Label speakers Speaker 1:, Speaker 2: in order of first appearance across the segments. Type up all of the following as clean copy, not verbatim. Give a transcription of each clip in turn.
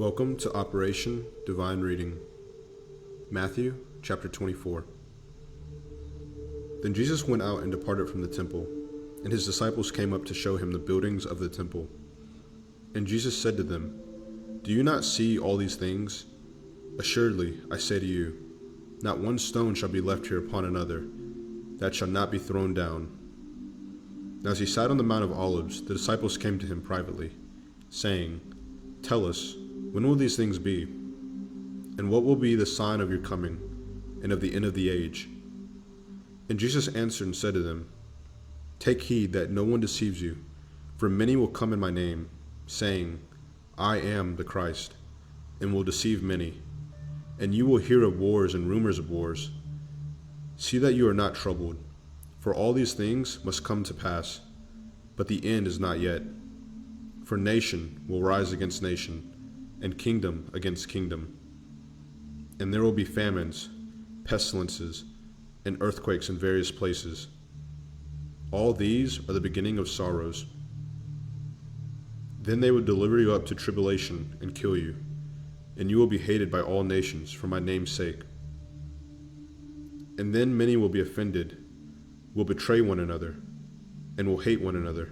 Speaker 1: Welcome to Operation Divine Reading. Matthew chapter 24. Then Jesus went out and departed from the temple, and his disciples came up to show him the buildings of the temple. And Jesus said to them, "Do you not see all these things? Assuredly, I say to you, not one stone shall be left here upon another, that shall not be thrown down." Now as he sat on the Mount of Olives, the disciples came to him privately, saying, "Tell us, when will these things be? And what will be the sign of your coming and of the end of the age?" And Jesus answered and said to them, "Take heed that no one deceives you, for many will come in my name, saying, 'I am the Christ,' and will deceive many. And you will hear of wars and rumors of wars. See that you are not troubled, for all these things must come to pass, but the end is not yet. For nation will rise against nation, and kingdom against kingdom. And there will be famines, pestilences, and earthquakes in various places. All these are the beginning of sorrows. Then they will deliver you up to tribulation and kill you, and you will be hated by all nations for my name's sake. And then many will be offended, will betray one another, and will hate one another.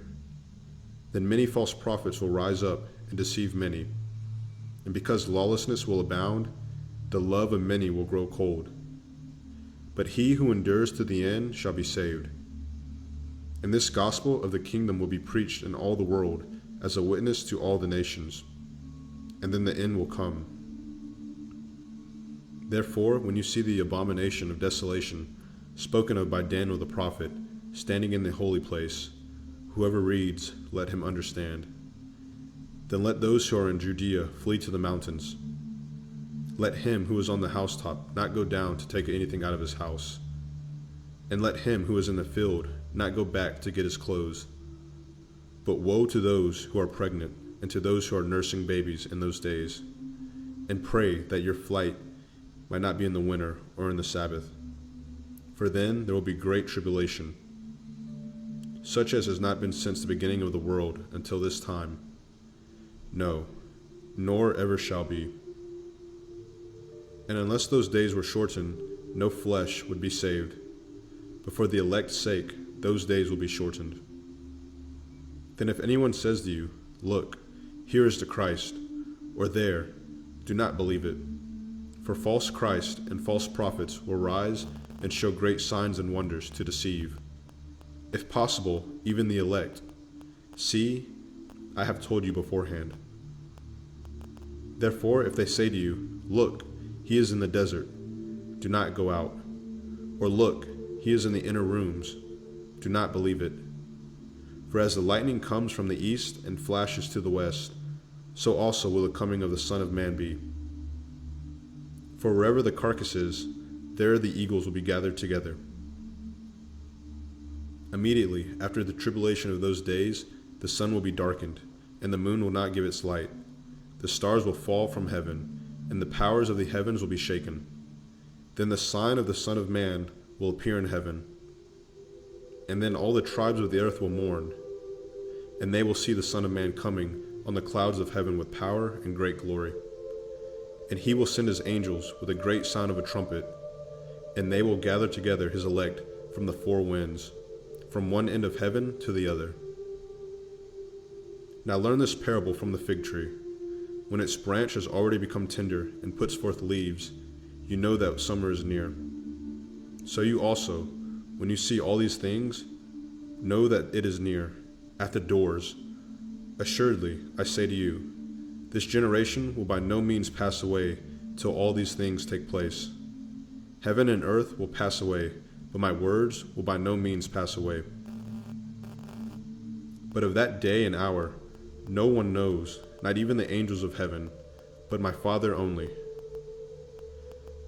Speaker 1: Then many false prophets will rise up and deceive many. And because lawlessness will abound, the love of many will grow cold. But he who endures to the end shall be saved. And this gospel of the kingdom will be preached in all the world as a witness to all the nations. And then the end will come. Therefore, when you see the abomination of desolation spoken of by Daniel the prophet standing in the holy place, whoever reads, let him understand. Then let those who are in Judea flee to the mountains. Let him who is on the housetop not go down to take anything out of his house. And let him who is in the field not go back to get his clothes. But woe to those who are pregnant and to those who are nursing babies in those days. And pray that your flight might not be in the winter or in the Sabbath. For then there will be great tribulation, such as has not been since the beginning of the world until this time. No, nor ever shall be. And unless those days were shortened, no flesh would be saved. But for the elect's sake, those days will be shortened. Then if anyone says to you, 'Look, here is the Christ,' or 'There,' do not believe it. For false Christ and false prophets will rise and show great signs and wonders to deceive, if possible, even the elect. See, I have told you beforehand. Therefore, if they say to you, 'Look, he is in the desert,' do not go out. Or 'Look, he is in the inner rooms,' do not believe it. For as the lightning comes from the east and flashes to the west, so also will the coming of the Son of Man be. For wherever the carcass is, there the eagles will be gathered together. Immediately after the tribulation of those days, the sun will be darkened, and the moon will not give its light. The stars will fall from heaven, and the powers of the heavens will be shaken. Then the sign of the Son of Man will appear in heaven. And then all the tribes of the earth will mourn, and they will see the Son of Man coming on the clouds of heaven with power and great glory. And he will send his angels with a great sound of a trumpet, and they will gather together his elect from the four winds, from one end of heaven to the other. Now learn this parable from the fig tree. When its branch has already become tender and puts forth leaves, you know that summer is near. So you also, when you see all these things, know that it is near, at the doors. Assuredly, I say to you, this generation will by no means pass away till all these things take place. Heaven and earth will pass away, but my words will by no means pass away. But of that day and hour, no one knows, not even the angels of heaven, but my Father only.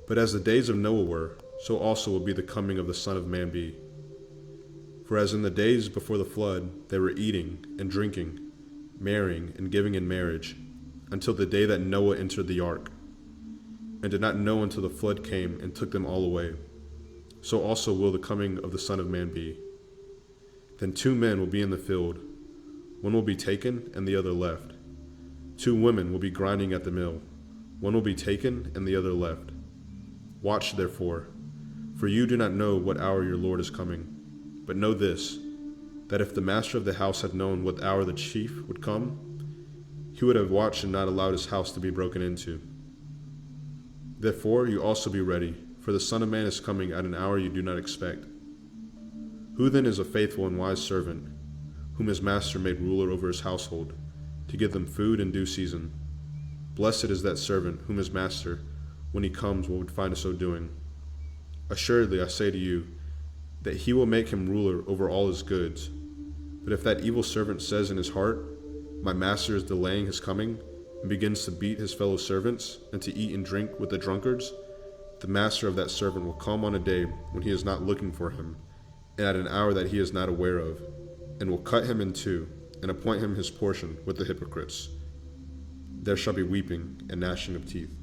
Speaker 1: But as the days of Noah were, so also will be the coming of the Son of Man be. For as in the days before the flood, they were eating and drinking, marrying and giving in marriage, until the day that Noah entered the ark, and did not know until the flood came and took them all away. So also will the coming of the Son of Man be. Then two men will be in the field, one will be taken and the other left. 2 women will be grinding at the mill. One will be taken and the other left. Watch therefore, for you do not know what hour your Lord is coming. But know this, that if the master of the house had known what hour the thief would come, he would have watched and not allowed his house to be broken into. Therefore you also be ready, for the Son of Man is coming at an hour you do not expect. Who then is a faithful and wise servant, whom his master made ruler over his household, to give them food in due season? Blessed is that servant whom his master, when he comes, will find so doing. Assuredly I say to you, that he will make him ruler over all his goods. But if that evil servant says in his heart, my master is delaying his coming, and begins to beat his fellow servants, and to eat and drink with the drunkards, the master of that servant will come on a day when he is not looking for him, and at an hour that he is not aware of, and will cut him in two, and appoint him his portion with the hypocrites. There shall be weeping and gnashing of teeth.